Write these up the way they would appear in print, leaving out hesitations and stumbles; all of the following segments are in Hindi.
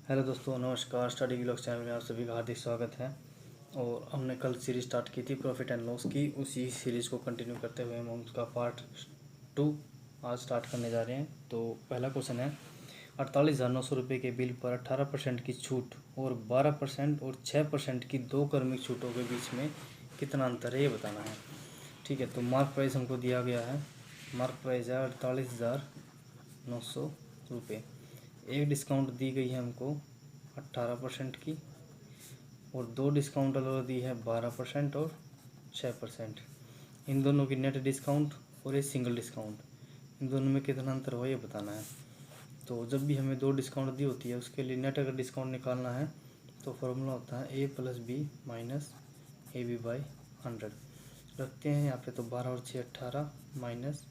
हेलो दोस्तों, नमस्कार। स्टडी व्लॉग्स चैनल में आप सभी का हार्दिक स्वागत है। और हमने कल सीरीज स्टार्ट की थी प्रॉफिट एंड लॉस की, उसी सीरीज़ को कंटिन्यू करते हुए हम उसका पार्ट 2 आज स्टार्ट करने जा रहे हैं। तो पहला क्वेश्चन है, 48,900 रुपये के बिल पर 18% की छूट और 12% और 6% की दो क्रमिक छूटों के बीच में कितना अंतर है ये बताना है। ठीक है, तो मार्क प्राइस हमको दिया गया है। मार्क प्राइस है 48,900 रुपये। एक डिस्काउंट दी गई है हमको 18% की और दो डिस्काउंट अलग दी है 12% और 6%। इन दोनों की नेट डिस्काउंट और ये सिंगल डिस्काउंट, इन दोनों में कितना अंतर हो ये बताना है। तो जब भी हमें दो डिस्काउंट दी होती है उसके लिए नेट अगर डिस्काउंट निकालना है तो फॉर्मूला होता है A plus B minus A B by 100। रखते हैं यहाँ पे, तो 12 और 6 18 माइनस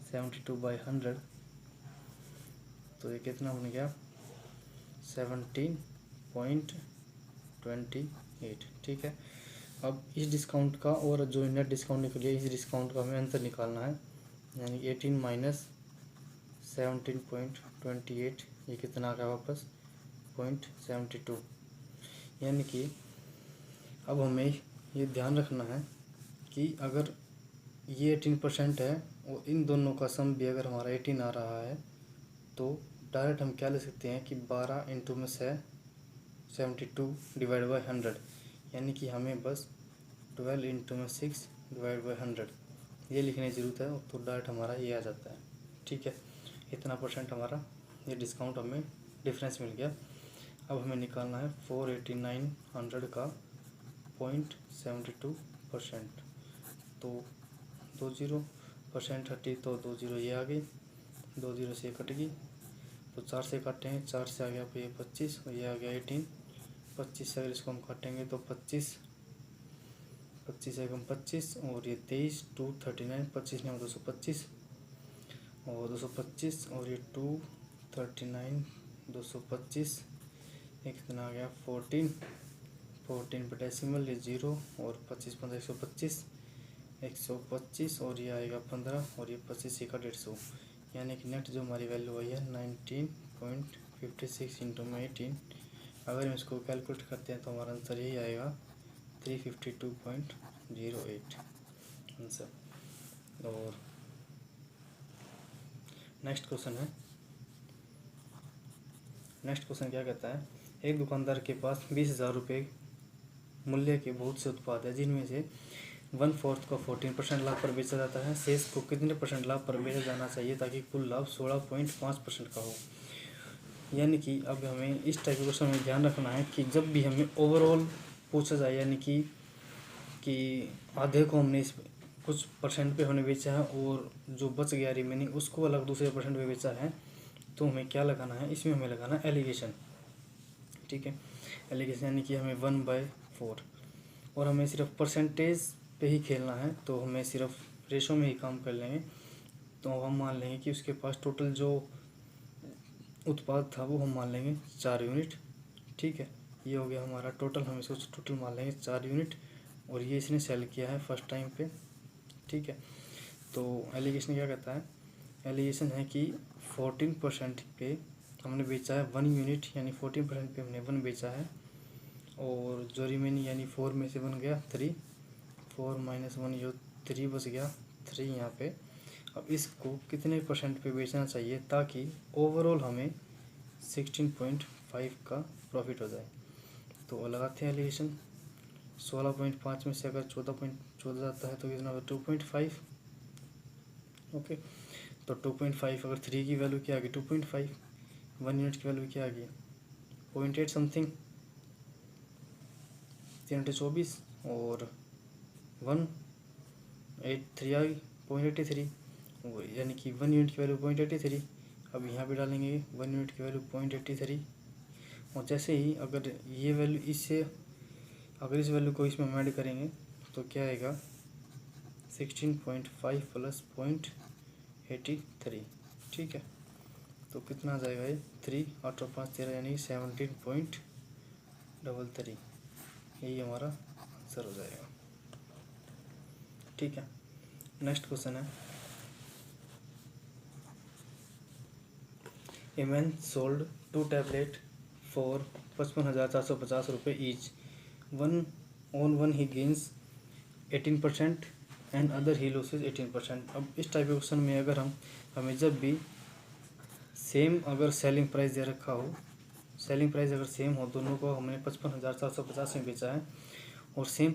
72/100, तो ये कितना बन गया 17.28। ठीक है, अब इस डिस्काउंट का और जो नेट डिस्काउंट निकलिए इस डिस्काउंट का हमें अंतर निकालना है, यानी 18 माइनस 17.28, ये कितना आ गया वापस 0.72। यानी कि अब हमें ये ध्यान रखना है कि अगर ये 18% है और इन दोनों का सम भी अगर हमारा 18 आ रहा है तो डायरेक्ट हम क्या ले सकते हैं कि 12 इंटू में से 72 डिवाइड बाई 100, यानी कि हमें बस 12 इंटू में 6 डिवाइड बाई 100 ये लिखने की ज़रूरत है, तो डायरेक्ट हमारा ये आ जाता है। ठीक है, इतना परसेंट हमारा ये डिस्काउंट हमें डिफरेंस मिल गया। अब हमें निकालना है 489 का 0.72%। तो 20% हटी तो 20 ये आ गई, 20 से कट गई, तो 4 से काटे हैं, 4 से आ गया ये 25 और ये आ गया 18। 25 से अगर इसको हम काटेंगे तो 25 से कम 25 और ये 23 239, 25 ने 225 और 225 और ये 239 225, ये कितना आ गया 14 पे डेसिमल ये 0 और 25 15 125 और ये आएगा 15 और ये 25 का 150, यानी कि नेट जो हमारी वैल्यू आई है 19.56 इंटू में 18। अगर हम इसको कैलकुलेट करते हैं तो हमारा आंसर यही आएगा 352.08 आंसर। और नेक्स्ट क्वेश्चन क्या कहता है, एक दुकानदार के पास 20,000 रुपये मूल्य के बहुत से उत्पाद है जिनमें से 1/4 का 14% लाभ पर बेचा जाता है। शेष को कितने % लाभ पर बेचा जाना चाहिए ताकि कुल लाभ 16.5% का हो। यानी कि अब हमें इस टाइप के क्वेश्चन में ध्यान रखना है कि जब भी हमें ओवरऑल पूछा जाए, यानी कि आधे को हमने इस कुछ % पे हमने बेचा है और जो बच गया रिमेनिंग उसको अलग दूसरे % पे बेचा है, तो हमें क्या लगाना है, इसमें हमें लगाना है एलिगेशन। ठीक है, एलिगेशन यानी कि हमें 1/4 और हमें सिर्फ परसेंटेज पे ही खेलना है, तो हमें सिर्फ रेशो में ही काम कर लेंगे। तो हम मान लेंगे कि उसके पास टोटल जो उत्पाद था वो हम मान लेंगे 4 यूनिट। ठीक है, ये हो गया हमारा टोटल, हम इसको टोटल मान लेंगे 4 यूनिट और ये इसने सेल किया है फर्स्ट टाइम पे। ठीक है, तो एलिगेशन क्या कहता है, एलिगेशन है कि 14% पे हमने बेचा है 1 यूनिट, यानी 14% पे हमने 1 बेचा है और जो रिमेनिंग यानी 4 में से 1 गया 3, 4 माइनस 1 जो 3 बच गया 3 यहाँ पे। अब इसको कितने % पे बेचना चाहिए ताकि ओवरऑल हमें 16.5 का प्रॉफिट हो जाए। तो लगाते हैं एलिगेशन, 16.5 में से अगर 14.14 जाता है तो कितना होगा 2.5। ओके, तो 2.5 अगर 3 की वैल्यू क्या आ गई 2.5, 1 यूनिट की वैल्यू क्या आ गई 0.8 समथिंग, 324 और 183 आ गई 0.83, यानी कि 1 यूनिट की वैल्यू 0.83। अब यहाँ पे डालेंगे 1 यूनिट की वैल्यू 0.83 और जैसे ही अगर ये वैल्यू इससे अगर इस वैल्यू को इसमें ऐड करेंगे तो क्या आएगा 16.5 प्लस 0.83। ठीक है, तो कितना आ जाएगा ये 3 8 और 5 13, यानी 17.33, यही हमारा आंसर हो जाएगा। ठीक है, नेक्स्ट क्वेश्चन है, a man sold 2 tablet for 55,450 रुपये each. One he gains 18% and other he losses 18%। अब इस टाइप के क्वेश्चन में अगर हमें जब भी सेम अगर सेलिंग प्राइस दे रखा हो, सेलिंग प्राइस अगर सेम हो, दोनों को हमने 55,450 में बेचा है और सेम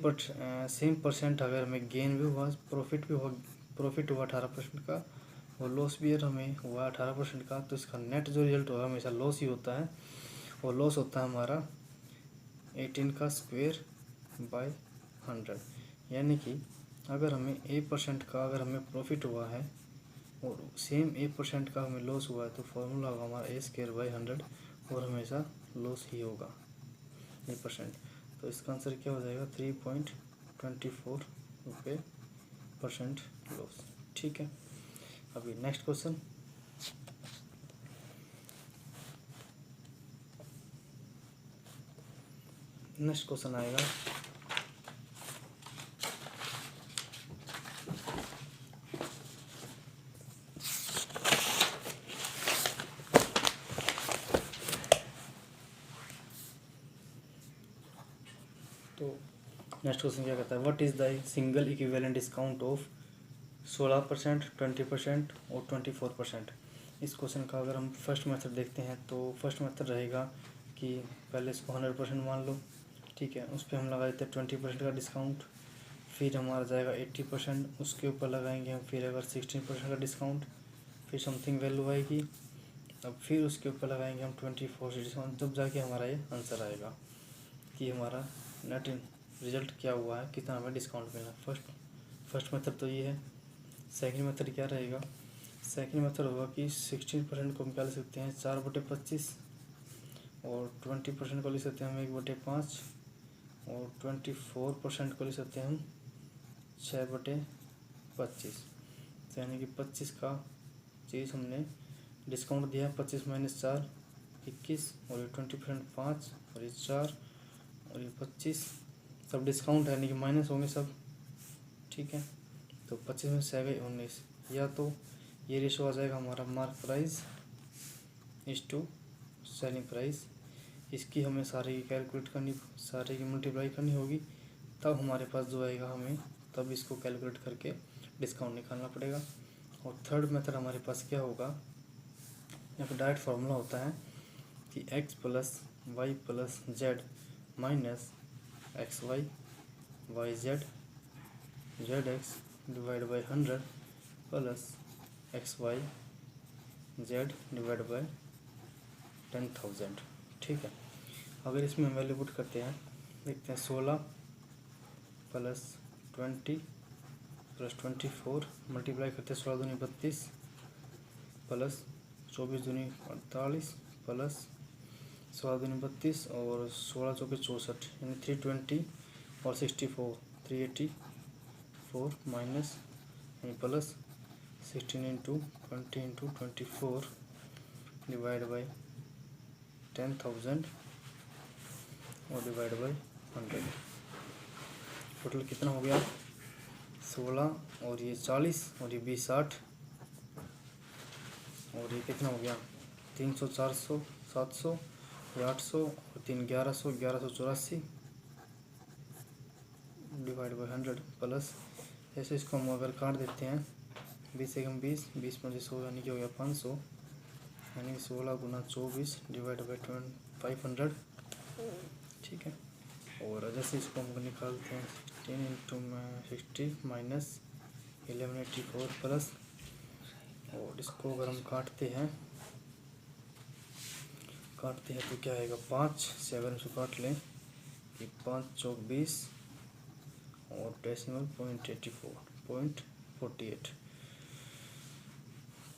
परसेंट अगर हमें गेन भी हुआ, प्रॉफिट हुआ 18% का और लॉस भी अगर हमें हुआ 18% का, तो इसका नेट जो रिजल्ट होगा हमेशा लॉस ही होता है। और लॉस होता है हमारा 18 का स्क्वायर बाय 100। यानी कि अगर हमें 1% का अगर हमें प्रॉफिट हुआ है और सेम 1% का हमें लॉस हुआ है, तो फॉर्मूला होगा हमारा ए स्क्वायर बाई 100 और हमेशा लॉस ही होगा 1%। तो इसका आंसर क्या हो जाएगा 3.24 रुपये % लॉस। ठीक है, अभी नेक्स्ट क्वेश्चन। नेक्स्ट क्वेश्चन आएगा तो नेक्स्ट क्वेश्चन क्या कहता है, what is the single equivalent discount of 16%, 20% और 24%। इस क्वेश्चन का अगर हम फर्स्ट मेथड देखते हैं तो फर्स्ट मेथड रहेगा कि पहले इसको 100% मान लो, ठीक है, उस पर हम लगा देते हैं 20% का डिस्काउंट, फिर हमारा जाएगा 80%, उसके ऊपर लगाएंगे हम फिर अगर 16% का डिस्काउंट, फिर समथिंग वैल्यू आएगी, अब फिर उसके ऊपर लगाएंगे हम 24% डिस्काउंट, तब जाके हमारा ये आंसर आएगा कि हमारा नेट रिजल्ट क्या हुआ है, कितना हमें डिस्काउंट मिला। फर्स्ट मेथड तो ये है। सेकंड मेथड क्या रहेगा, सेकंड मेथड होगा कि 16% को हम क्या ले सकते हैं 4/25 और 20% को ले सकते हैं हम 1/5 और 24% को ले सकते हैं हम 6/25। तो यानी कि 25 का चीज़ हमने डिस्काउंट दिया, 25 - 4 21 और ये 20% 5 और ये 4 और ये 25 सब डिस्काउंट है, यानी कि माइनस होंगे सब, ठीक है। तो 25 में 7 गई 19, या तो ये रेशो आ जाएगा हमारा मार्क प्राइस इस टू सेलिंग प्राइस, इसकी हमें सारे की कैलकुलेट करनी, सारे की मल्टीप्लाई करनी होगी, तब हमारे पास जो आएगा हमें तब इसको कैलकुलेट करके डिस्काउंट निकालना पड़ेगा। और थर्ड मेथड हमारे पास क्या होगा, एक डायरेक्ट फार्मूला होता है कि x + y + z minus xy yz zx divide by 100 plus xy z divide by 10,000। ठीक है, अगर इसमें हम वैल्यू पुट करते हैं, देखते हैं 16 + 20 + 24 मल्टीप्लाई करते हैं 16 दूनी 32 प्लस 24 दूनी 48 प्लस 16 दूनी 32 और 16 चौके 64 यानी 320 और 64 384 माइनस यानी प्लस 16 × 20 × 24 डिवाइड बाई 10,000 और डिवाइड बाई 100। टोटल कितना हो गया 16 और ये 40 और ये 20 60 और ये कितना हो गया 300 400 700 ये 800 और 3 1100 1184 डिवाइड बाई 100 प्लस ऐसे इसको हम अगर काट देते हैं 20 एकम 20 20 × 100 यानी कि हो गया 500 यानी 16 × 24 डिवाइड बाई 500। ठीक है, और जैसे इसको हम निकालते हैं 16 × 60 माइनस 1184 प्लस, और इसको अगर हम काटते हैं तो क्या आएगा 5 से अगर इसको काट लें कि 5 चौक 20 और डेसिमल 0.48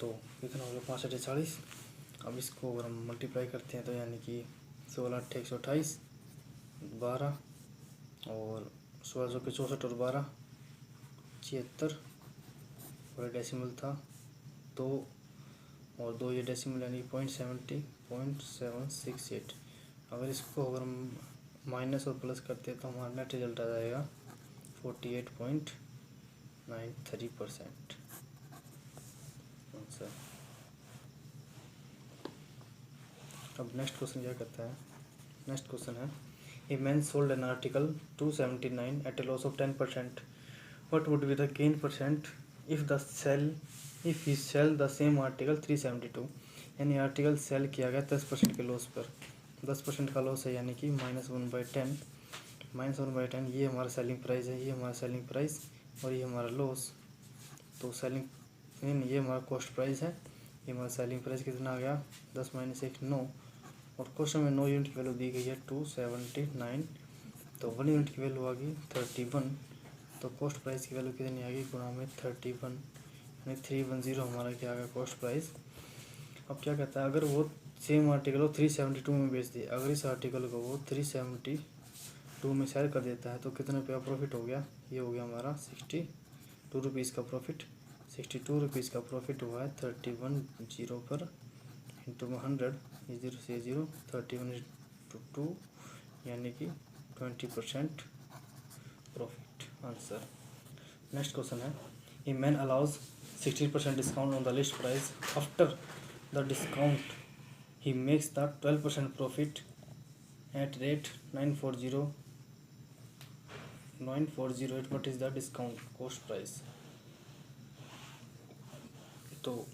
तो कितना हो गया 5 × 40। अब इसको अगर हम मल्टीप्लाई करते हैं तो यानी कि 16 × 8 = 128 12 और 16 चौके 64 और 12 76 और डेसिमल था 2 और 2 ये डेसिमल यानी 0.768। अगर इसको अगर हम माइनस और प्लस करते हैं तो हमारा नेट रिजल्ट आ जाएगा 48.93% आंसर। अब नेक्स्ट क्वेश्चन क्या कहता है, नेक्स्ट क्वेश्चन है a man sold an article 279 at a loss of 10%, what would be the gain percent if he sell the same article 372। यानी आर्टिकल सेल किया गया 10% के लॉस पर, 10% का लॉस है यानी कि -1/10, -1/10 ये हमारा सेलिंग प्राइस है, ये हमारा सेलिंग प्राइस और ये हमारा लॉस। तो सेलिंग ये हमारा कॉस्ट प्राइस है, ये हमारा सेलिंग प्राइस कितना आ गया 10 - 1 9, और क्वेश्चन में 9 यूनिट की वैल्यू दी गई है 279, तो 1 यूनिट की वैल्यू आ गई 31, तो कॉस्ट प्राइस की वैल्यू कितनी आ गई गुणा में 31, यानी 310 हमारा क्या आ गया कॉस्ट प्राइस। अब क्या कहता है, अगर वो सेम आर्टिकल को 372 में बेच दे, अगर इस आर्टिकल को वो 372 में सेल कर देता है तो कितने रुपये का प्रॉफिट हो गया, ये हो गया हमारा 62 रुपीज़ का प्रॉफिट। 62 रुपीज़ का प्रॉफिट हुआ है 31 पर इंटू 100, ये 0 से 0, 31 इंटू 2 यानी कि 20% प्रॉफिट आंसर। नेक्स्ट क्वेश्चन है a man allows 16% discount on the list price, after the discount he makes the 12% profit at rate 9408, what is the discount cost price. तो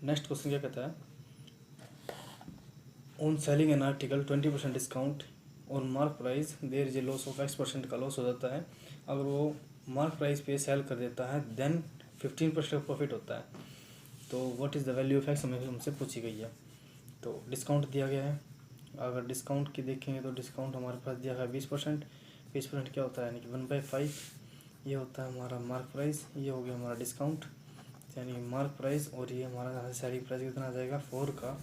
नेक्स्ट क्वेश्चन क्या कहता है, on selling an article 20% discount और mark price there is a loss of X% का लॉस हो जाता है। अगर वो मार्क प्राइस पे सेल कर देता है देन 15% प्रॉफिट होता है। तो what is the value of X हमें हमसे पूछी गई है। तो डिस्काउंट दिया गया है, अगर डिस्काउंट की देखेंगे तो डिस्काउंट हमारे पास दिया है 20%, 20% क्या होता है यानी कि 1/5, ये होता है हमारा मार्क प्राइस, ये हो गया हमारा डिस्काउंट यानी मार्क प्राइस, और ये हमारा सेलिंग प्राइस कितना आ जाएगा 4 का,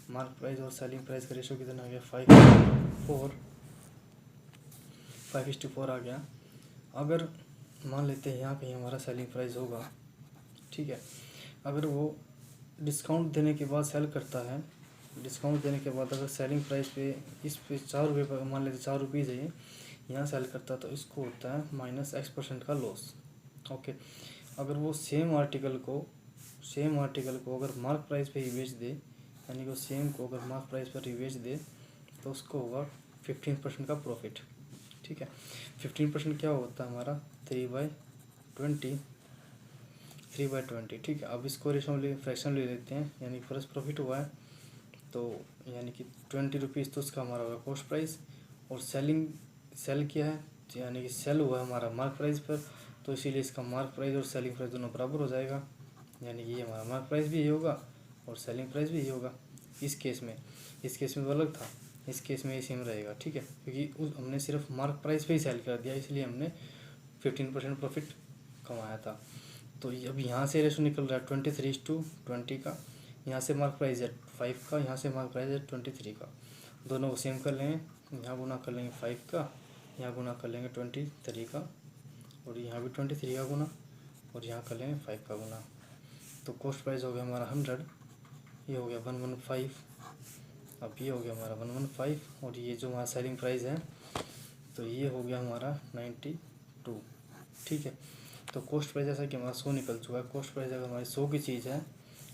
मार्क प्राइस और सेलिंग प्राइस का रेशो कितना आ गया 5:4 आ गया। अगर मान लेते हैं यहाँ कहीं हमारा सेलिंग प्राइस होगा, ठीक है, अगर वो डिस्काउंट देने के बाद सेल करता है, डिस्काउंट देने के बाद अगर सेलिंग प्राइस पे इस पे 4 रुपये पर मान लेते 4 रुपीज़ है, यहाँ सेल करता है तो इसको होता है -X% का लॉस। ओके, अगर वो सेम आर्टिकल को अगर मार्क प्राइस पे ही बेच दे, यानी कि सेम को अगर मार्क प्राइस पर ही बेच दे तो उसको होगा 15% का प्रॉफिट। ठीक है, 15% क्या होता है हमारा 3/20, ठीक है। अब इसको रेशो फ्रैक्शन ले लेते हैं, यानी फर्स्ट प्रॉफिट हुआ है तो यानी कि 20 रुपीज़ तो उसका हमारा होगा कॉस्ट प्राइस, और सेल किया है यानी कि सेल हुआ है हमारा मार्क प्राइस पर, तो इसीलिए इसका मार्क प्राइस और सेलिंग प्राइस दोनों बराबर हो जाएगा, यानी कि ये हमारा मार्क प्राइस भी ये होगा और सेलिंग प्राइस भी ये होगा। इस केस में तो अलग था, इस केस में ये सेम रहेगा, ठीक है, क्योंकि हमने सिर्फ मार्क प्राइस पे ही सेल कर दिया इसलिए हमने 15% प्रॉफिट कमाया था। तो अब यहाँ से रेशो निकल रहा है 23:20 का, यहाँ से मार्क प्राइस है 5 का, यहाँ से मार्क प्राइस है 23 का, दोनों को सेम कर लेंगे, यहाँ गुना कर लेंगे 5 का, यहाँ गुना कर लेंगे 23 का, और यहाँ भी 23 का गुना, और यहाँ कर लेंगे 5 का गुना। तो कॉस्ट प्राइस हो गया हमारा 100, ये हो गया 115, अब ये हो गया हमारा 115, और ये जो हमारा सेलिंग प्राइस है तो ये हो गया हमारा 92, ठीक है। तो कॉस्ट प्राइस जैसा कि हमारा 100 निकल चुका है, कॉस्ट प्राइस अगर हमारी 100 की चीज़ है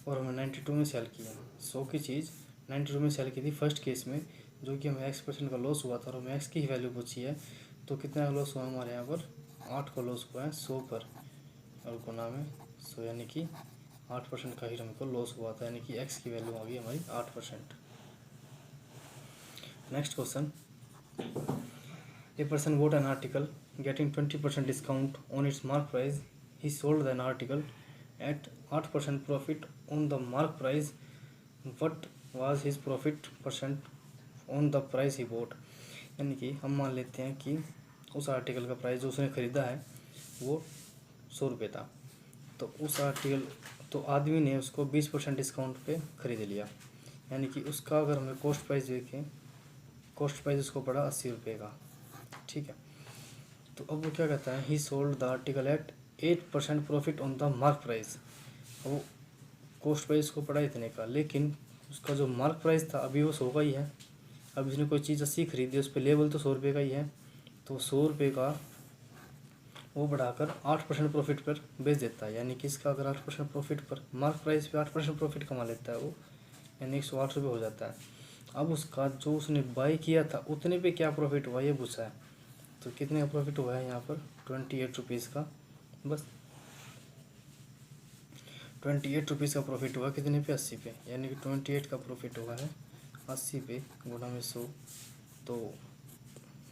और हमें 92 में सेल किया, 100 की चीज़ 92 में सेल की थी फर्स्ट केस में, जो कि हमें X% का लॉस हुआ था और हमें X की ही वैल्यू पूछी है, तो कितना लॉस हुआ हमारे यहाँ पर 8 का लॉस हुआ है 100 पर, और गुना में 100 यानी कि 8% का ही हमको लॉस हुआ था, यानी कि X की वैल्यू आ गई हमारी 8%। Next question, a person bot an article getting 20% discount on its mark price, he sold an article at 8% profit on the mark price, what was his profit percent on the price he bought। यानी कि हम मान लेते हैं कि उस आर्टिकल का प्राइस जो उसने ख़रीदा है वो 100 रुपये था, तो उस आर्टिकल तो आदमी ने उसको 20% डिस्काउंट पे ख़रीद लिया, यानी कि उसका अगर हमें कॉस्ट प्राइस देखें, कॉस्ट प्राइस उसको पड़ा 80 रुपये का, ठीक है। तो अब वो क्या कहता है, he sold the article at 8% profit on the mark price. वो कॉस्ट प्राइस को पड़ा इतने का, लेकिन उसका जो मार्क प्राइस था अभी वो 100 का ही है। अब इसने कोई चीज़ 80 खरीदी, उस पर लेवल तो 100 रुपये का ही है, तो 100 रुपये का वो बढ़ाकर 8% प्रॉफिट पर बेच देता है, यानी कि इसका अगर 8% प्रॉफिट पर मार्क प्राइस पे 8% प्रॉफिट कमा लेता है वो, यानी 108 रुपये हो जाता है। अब उसका जो उसने बाई किया था उतने पे क्या प्रॉफिट हुआ ये पूछा है। तो कितने का प्रॉफिट हुआ है यहाँ पर 28 रुपीज़ का, बस 28 रुपीज़ का प्रॉफिट हुआ कितने पे 80 पे, यानी कि 28 का प्रॉफिट हुआ है 80 पे गुणा में 100, तो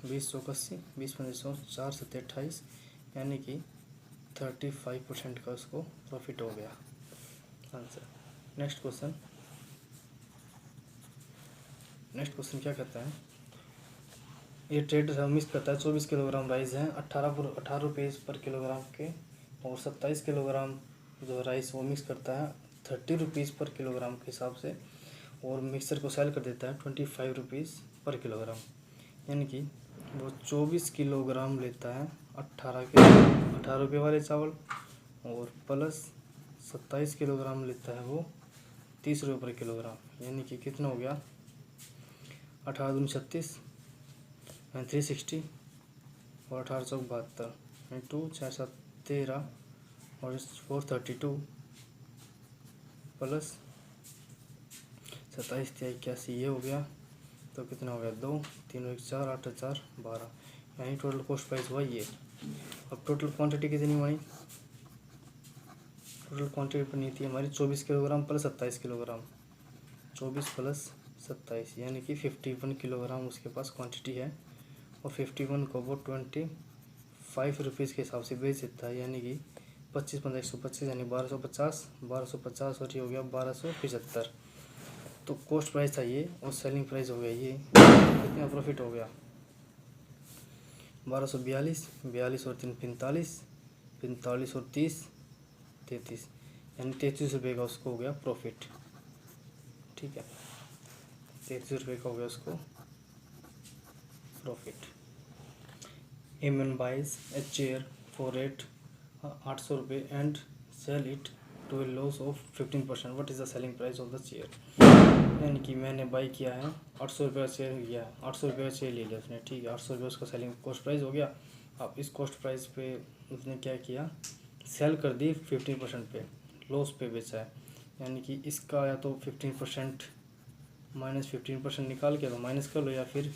20 100 80, 20 15 100, 4 7 28, यानी कि 35% का उसको प्रॉफिट हो गया आंसर। नेक्स्ट क्वेश्चन क्या कहता है, ये ट्रेडर मिक्स करता है 24 किलोग्राम राइस है 18 रुपये पर किलोग्राम के, और 27 किलोग्राम जो राइस वो मिक्स करता है 30 रुपीज़ पर किलोग्राम के हिसाब से, और मिक्सर को सेल कर देता है 25 रुपीज़ पर किलोग्राम। यानी कि वो 24 किलोग्राम लेता है 18 रुपये वाले चावल, और प्लस 27 किलोग्राम लेता है वो 30 रुपये पर किलोग्राम। यानी कि कितना हो गया 18 दूनी 36 360, और 18 चौक 72 इंटू 6 7 13 और 432 प्लस 27 3 81, ये हो गया। तो कितना हो गया 2 3 1 4 8 4 12, यानी टोटल कॉस्ट प्राइस हुआ ये। अब टोटल क्वांटिटी कितनी बनी, टोटल क्वांटिटी बनी थी हमारी 24 किलोग्राम प्लस 27 किलोग्राम, 24 प्लस 27 यानी कि 51 किलोग्राम उसके पास क्वांटिटी है, और 51 को वो 25 रुपीज़ के हिसाब से बेच देता है। यानी कि 25 15 125 यानी 1250 और ये हो गया 1275। तो कॉस्ट प्राइस था ये और सेलिंग प्राइस हो गया ये। कितना प्रॉफिट हो गया 1242, 42 और 3 45, 45 और 30 33, यानी 33 रुपये का उसको हो गया प्रॉफिट। ठीक है, 33 रुपये का हो गया उसको profit. A man buys a chair for rate 800 रुपये and sell it to a loss of 15%, what is the selling price of the chair. यानी कि मैंने बाई किया है 800 रुपये का चेयर लिया है, 800 रुपये का चेयर ले लिया उसने, ठीक है 800 रुपये उसका सेलिंग कॉस्ट प्राइस हो गया। अब इस कॉस्ट प्राइस पे उसने क्या किया, सेल कर दी 15% पे, लॉस पे बेचा है। यानी कि इसका या तो 15% माइनस 15% निकाल के तो माइनस कर लो, या फिर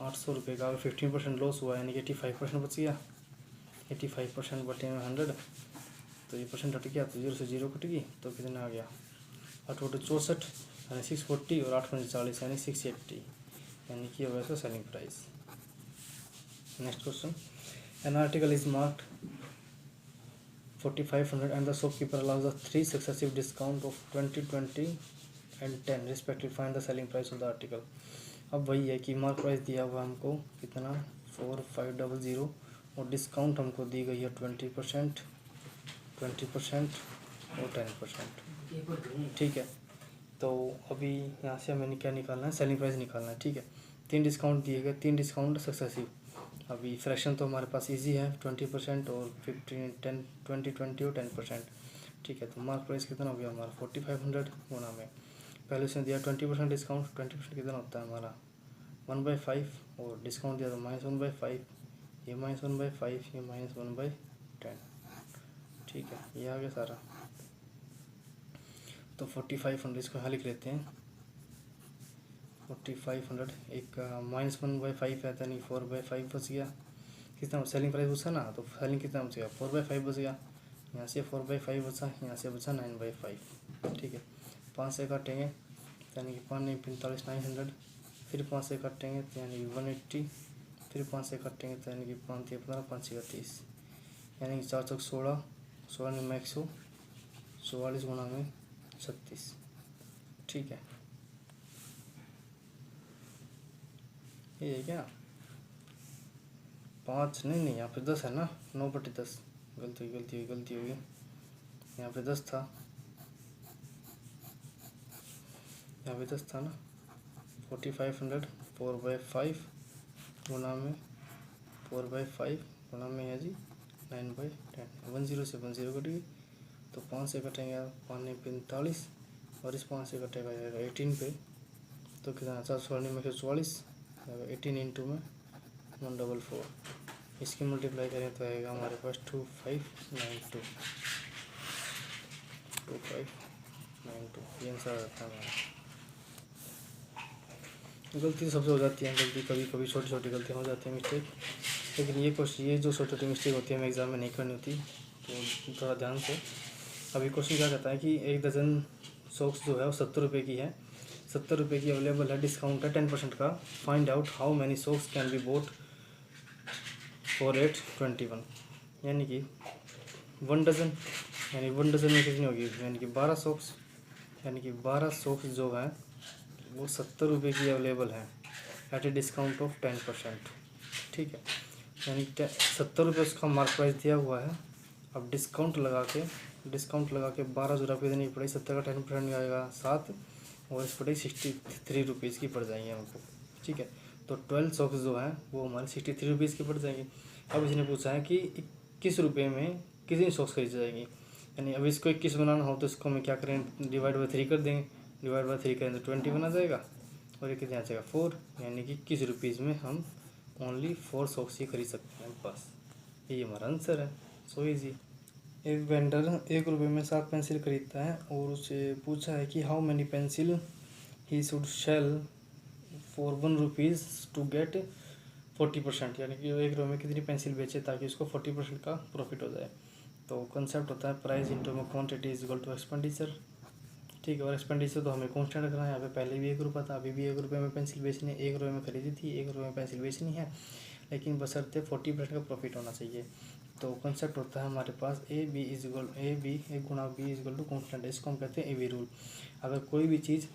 800 रुपये का अगर 15% लॉस हुआ यानी कि 85% बच गया, 85% बटे में 100, तो ये परसेंट हट गया तो 0 से 0 कट गई, तो कितना आ गया 8 बटे 64 यानी 640, और 8 पंजे 40 यानी 680, यानी कि होगा इसका selling price. Next question, an article is marked 4500 and the shopkeeper allows the 3 successive discount of 20 20 and 10 respective, find the selling price of the article. अब वही है कि मार्क प्राइस दिया हुआ हमको कितना 4500, और डिस्काउंट हमको दी गई है 20% और 10%। ठीक है, तो अभी यहाँ से हमें क्या निकालना है, सेलिंग प्राइस निकालना है। ठीक है, 3 डिस्काउंट दिए गए, 3 डिस्काउंट सक्सेसिव। अभी फ्रैक्शन तो हमारे पास इजी है 20% और 15 10 20 20 और 10%। ठीक है, तो मार्क प्राइस कितना हो गया हमारा 4500 गुना में, पहले उसने दिया 20% डिस्काउंट, 20% कितना होता है हमारा 1/5, और डिस्काउंट दिया तो -1/5, ये -1/5, ये -1/10। ठीक है, ये आ गया सारा। तो 4500 इसको यहाँ लिख लेते हैं, 4500 एक -1/5 है, यानी 4/5 बच गया। कितना सेलिंग प्राइस बचा ना, तो सेलिंग कितना बच गया 4/5 बच गया, यहाँ से 4/5 बचा, यहाँ से बचा 9/5। ठीक है, 5 से काटेंगे यानी कि 5 नहीं 45 900, फिर 5 से काटेंगे तो यानी कि 180, फिर 5 से काटेंगे तो यानी कि 5 15 5 30, यानी कि 4 चौक 16, 16 में 144 गुना में 36। ठीक है, ये है क्या 5 नहीं यहाँ पे 10 है ना, 9/10, गलती हुई, यहाँ पे 10 था, यहाँ पे 10 था ना। 4500 4/5 गुना में 4/5 गुना में है जी 9/10, 10 से 10 कट गई, तो 5 से कटेंगे 5 ने 45, और इस 5 से कटेगा 18 पे, तो कितना 416 में 144, 18 इंटू में 144, इसकी मल्टीप्लाई करें तो आएगा हमारे पास 2592 9 ये आंसर आ जाता है हमारा। गलती तो सबसे हो जाती है, गलती कभी कभी छोटी छोटी गलतियाँ हो जाती हैं, मिस्टेक। लेकिन ये जो छोटी छोटी मिस्टेक होती है हमें एग्ज़ाम में नहीं करनी होती, तो थोड़ा ध्यान से। अभी क्वेश्चन क्या कहता है कि 1 दर्जन सॉक्स जो है वो 70 रुपये की है, 70 रुपये की अवेलेबल है, डिस्काउंट है 10% का। Find out how many socks can be boat for 821। यानी कि 1 डज़न, यानी 1 डज़न में कितनी होगी, यानी कि 12 सॉक्स, यानी कि 12 सॉक्स जो है वो 70 रुपये की अवेलेबल है एट ए डिस्काउंट ऑफ 10%। ठीक है, यानी कि 70 रुपये उसका मार्क प्राइस दिया हुआ है। अब डिस्काउंट लगा के 12 जो रुपये देनी पड़ेगी, 70 का 10% आएगा 7, और इस पड़ेगी 63 रुपीज़ की पड़ जाएंगी हमको। ठीक है, तो 12 सॉक्स जो है वो हमारे 63 रुपीज़ की पड़ जाएंगी। अब इसने पूछा है कि 21 रुपये में कितनी सॉक्स खरीद जाएगी, यानी अब इसको 21 बनाना हो तो इसको हम क्या करें, डिवाइड बाई 3 कर देंगे, डिवाइड बाई 3 करें तो 20 बना जाएगा, और ये कितने आ जाएगा 4, यानी कि 21 रुपीज़ में हम ओनली 4 सॉक्स ही खरीद सकते हैं बस। ये हमारा आंसर है, सो ईजी। एक वेंडर 1 रुपये में 7 पेंसिल खरीदता है और उससे पूछा है कि how many pencil he should sell for 1 rupees to get 40%, यानी कि 1 रुपये में कितनी पेंसिल बेचे ताकि उसको 40% का प्रॉफिट हो जाए। तो कंसेप्ट होता है प्राइस इंटू में quantity is equal to expenditure. ठीक है, और एक्सपेंडिचर तो हमें कांस्टेंट रखना है। यहाँ पे पहले भी 1 रुपये था, अभी भी 1 रुपये में पेंसिल बेचनी है, 1 रुपये में खरीदी थी, 1 रुपये में पेंसिल बेचनी है, लेकिन बशर्ते 40% का प्रॉफिट होना चाहिए। तो कंसेप्ट होता है हमारे पास ए बी एक गुणा B is equal to constant, इसको हम कहते हैं ए बी रूल। अगर कोई भी चीज़,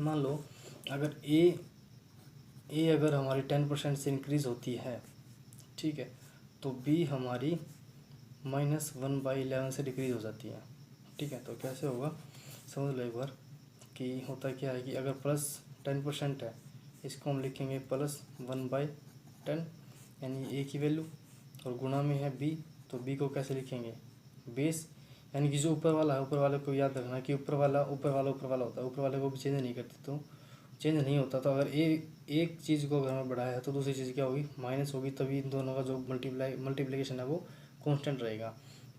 मान लो अगर ए अगर हमारी 10% से इंक्रीज़ होती है, ठीक है, तो बी हमारी -1/11 से डिक्रीज़ हो जाती है। ठीक है, तो कैसे होगा समझ लो एक बार कि होता क्या है कि अगर प्लस 10% है, इसको हम लिखेंगे +1/10, यानी ए की वैल्यू, और गुणा में है बी, तो बी को कैसे लिखेंगे बेस, यानी कि जो ऊपर वाला है, ऊपर वाले को याद रखना कि ऊपर वाला होता है, ऊपर वाले को भी चेंज नहीं करते, तो चेंज नहीं होता। तो अगर एक चीज़ को अगर हमें बढ़ाया है तो दूसरी चीज़ क्या होगी, माइनस होगी, तभी इन दोनों का जो मल्टीप्लिकेशन है वो कांस्टेंट रहेगा।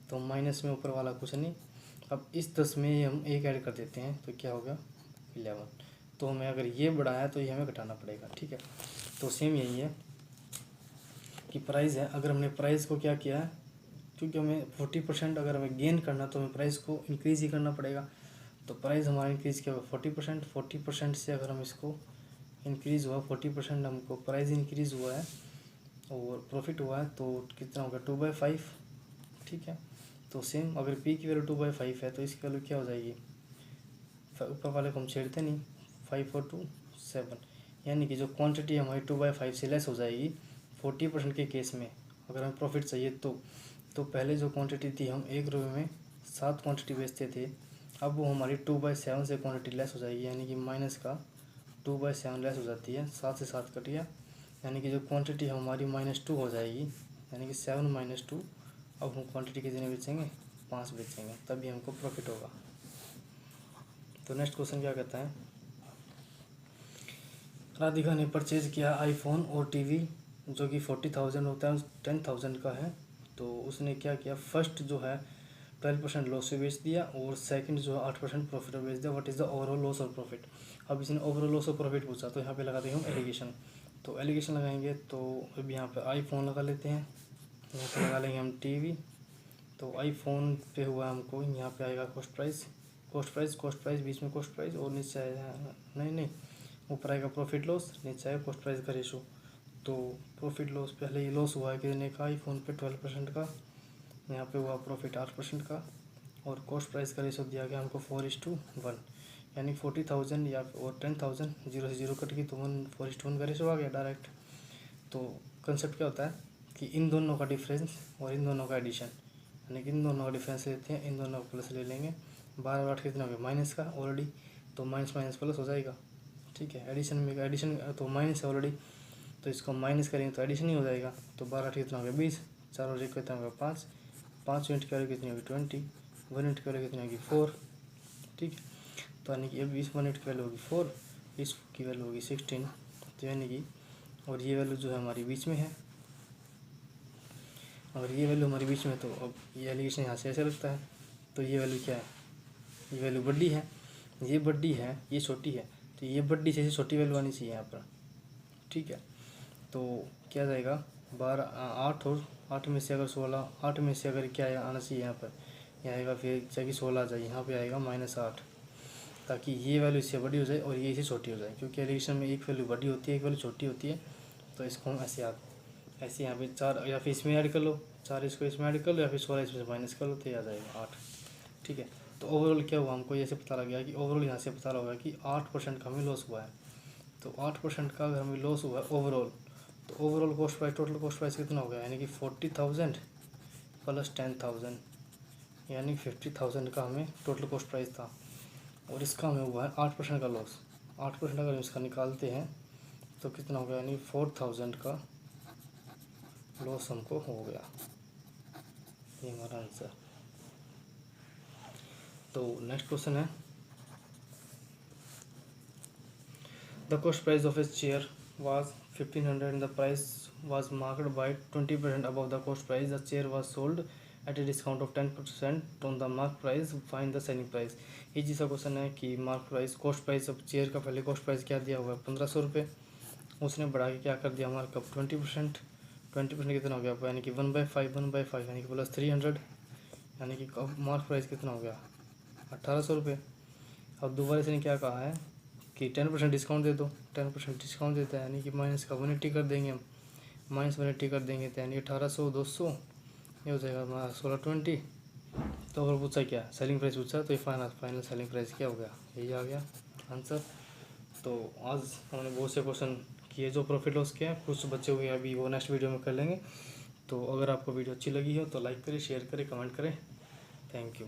तो माइनस में ऊपर वाला कुछ नहीं। अब इस 10 में हम एक ऐड कर देते हैं तो क्या होगा 11। तो हमें अगर ये बढ़ाया तो ये हमें घटाना पड़ेगा। ठीक है, तो सेम यही है कि प्राइस है, अगर हमने प्राइस को क्या किया है, क्योंकि हमें 40% अगर हमें गेन करना तो हमें प्राइस को इंक्रीज़ ही करना पड़ेगा। तो प्राइस हमारा इंक्रीज़ क्या होगा 40% से अगर हम इसको इंक्रीज़ हुआ 40%, हमको प्राइस इंक्रीज़ हुआ है और प्रॉफिट हुआ है, तो कितना होगा 2/5। ठीक है, तो सेम अगर पी की वैल्यू 2/5 है तो इसकी वैल्यू क्या हो जाएगी, ऊपर वाले को हम छेड़ते नहीं, 5 और 2 7, यानी कि जो क्वांटिटी हमारी 2/5 से लेस हो जाएगी 40% के केस में। अगर हमें प्रॉफिट चाहिए तो पहले जो क्वांटिटी थी, हम 1 रुपये में 7 क्वांटिटी बेचते थे, अब वो हमारी 2/7 से क्वांटिटी लेस हो जाएगी, यानी कि माइनस का 2/7 लेस हो जाती है, 7 से 7 कट गया, यानी कि जो क्वांटिटी हमारी -2 हो जाएगी, यानी कि 7 - 2। अब हम क्वांटिटी कितने बेचेंगे 5 बेचेंगे, तभी हमको प्रॉफिट होगा। तो नेक्स्ट क्वेश्चन क्या कहता है, राधिका ने परचेज किया आईफोन और टीवी जो कि 40,000 होता है 10,000 का है। तो उसने क्या किया, फर्स्ट जो है 12% लॉस से बेच दिया और सेकंड जो है 8% प्रॉफिट में बेच दिया। What is the overall loss और प्रॉफिट। अब इसने ओवरऑल लॉस और प्रॉफिट पूछा, तो यहाँ पे लगा देंगे हम एलिगेशन। तो एलिगेशन लगाएंगे तो अब यहाँ पे आईफोन लगा लेते हैं, यहाँ पे लगा लेंगे हम टीवी। तो आईफोन पे हुआ हमको, यहाँ पे आएगा कॉस्ट प्राइस बीच में कॉस्ट प्राइस, और नीचे आएगा नहीं ऊपर आएगा प्रॉफिट लॉस, नीचे आएगा कॉस्ट प्राइस का रेशो। तो प्रॉफिट लॉस, पहले ये लॉस हुआ है कितने का आईफोन पे 12% का, यहाँ पे हुआ प्रॉफिट 8% का, और कॉस्ट प्राइस का रेशो दिया गया हमको 4:1, यानी 40,000 या और 10,000, 0 से 0 कट गई तो 4:1 का रेशो आ गया डायरेक्ट। तो कंसेप्ट क्या होता है कि इन दोनों का डिफरेंस और इन दोनों का एडिशन, यानी कि इन दोनों का डिफरेंस लेते हैं, इन दोनों का प्लस ले लेंगे, 12 और 8 कितना हो गया माइनस का ऑलरेडी, तो माइनस माइनस प्लस हो जाएगा। ठीक है, एडिशन में एडिशन तो माइनस है ऑलरेडी, तो इसको माइनस करेंगे तो एडिशन ही हो जाएगा। तो 12 8 कितना हो गया 20, 4 और 1 कितना हो गया 5, 5 यूनिट की वैल्यू कितनी होगी 20, 1 यूनिट की वैल्यू कितनी होगी 4। ठीक है, तो यानी कि अब 20 1 यूनिट की वैल्यू होगी 4, 20 की वैल्यू होगी 16, तो यानी कि और ये वैल्यू जो है हमारी बीच में है, और ये वैल्यू हमारी बीच में, तो अब ये एलिगेशन यहाँ से ऐसे लगता है। तो ये वैल्यू क्या है ये वैल्यू बड़ी है, ये बड़ी है, ये छोटी है, तो ये बड़ी से छोटी वैल्यू आनी चाहिए यहाँ पर। ठीक है, तो क्या जाएगा 12 8 और 8 में से अगर 16, 8 में से अगर क्या आना चाहिए यहाँ पर, यहाँ आएगा फिर जगह 16 आ जाए, यहाँ पे आएगा -8, ताकि ये वैल्यू इससे बड़ी हो जाए और ये इससे छोटी हो जाए, क्योंकि एडिशन में एक वैल्यू बड़ी होती है, एक वैल्यू छोटी होती है। तो इसको हम ऐसे यहाँ पे 4 या फिर इसमें ऐड कर लो, 4 इसको इसमें ऐड कर लो, या फिर 16 इसमें माइनस कर लो, तो ये आ जाएगा 8। ठीक है, तो ओवरऑल क्या हुआ, हमको ऐसे पता लग गया कि ओवरऑल यहाँ से पता लगा कि 8% का हमें लॉस हुआ है। तो 8% का अगर हमें लॉस हुआ है ओवरऑल, तो overall cost price, total cost price कितना हो गया, यानी कि 40,000 प्लस 10,000, यानी 50,000 का हमें टोटल कॉस्ट प्राइस था, और इसका हमें हुआ है 8% का लॉस। 8% अगर हम इसका निकालते हैं तो कितना हो गया, यानी 4,000 का लॉस हमको हो गया। ये हमारा आंसर। तो नेक्स्ट क्वेश्चन है, the cost price of a chair was 1,500 and the price was marked by 20% above the cost price. The chair was sold at a discount of 10% on the mark price. Find the selling price. ये जैसा क्वेश्चन है कि mark price, cost price of chair का पहले कॉस्ट प्राइस क्या दिया हुआ है 1,500 रुपये, उसने बढ़ा के क्या कर दिया हमारे कब 20%। 20% कितना हो गया, यानी कि 1/5 यानी कि +300, यानी कि कब मार्क प्राइस कितना हो गया 1,800 रुपये। अब दोबारा इसने क्या कहा है कि 10% डिस्काउंट दे दो, 10% डिस्काउंट देता है, यानी कि माइनस का 180 कर देंगे हम, -180 कर देंगे, तो यानी 1800 200 ये हो जाएगा हमारा 1620। तो अगर पूछा क्या सेलिंग प्राइस पूछा, तो ये फाइनल सेलिंग प्राइस क्या हो गया, यही आ गया आंसर। तो आज हमने बहुत से क्वेश्चन किए जो प्रॉफिट लॉस के हैं, कुछ बच्चे हुए अभी वो नेक्स्ट वीडियो में कर लेंगे। तो अगर आपको वीडियो अच्छी लगी हो तो लाइक करें, शेयर करें, कमेंट करें। Thank you.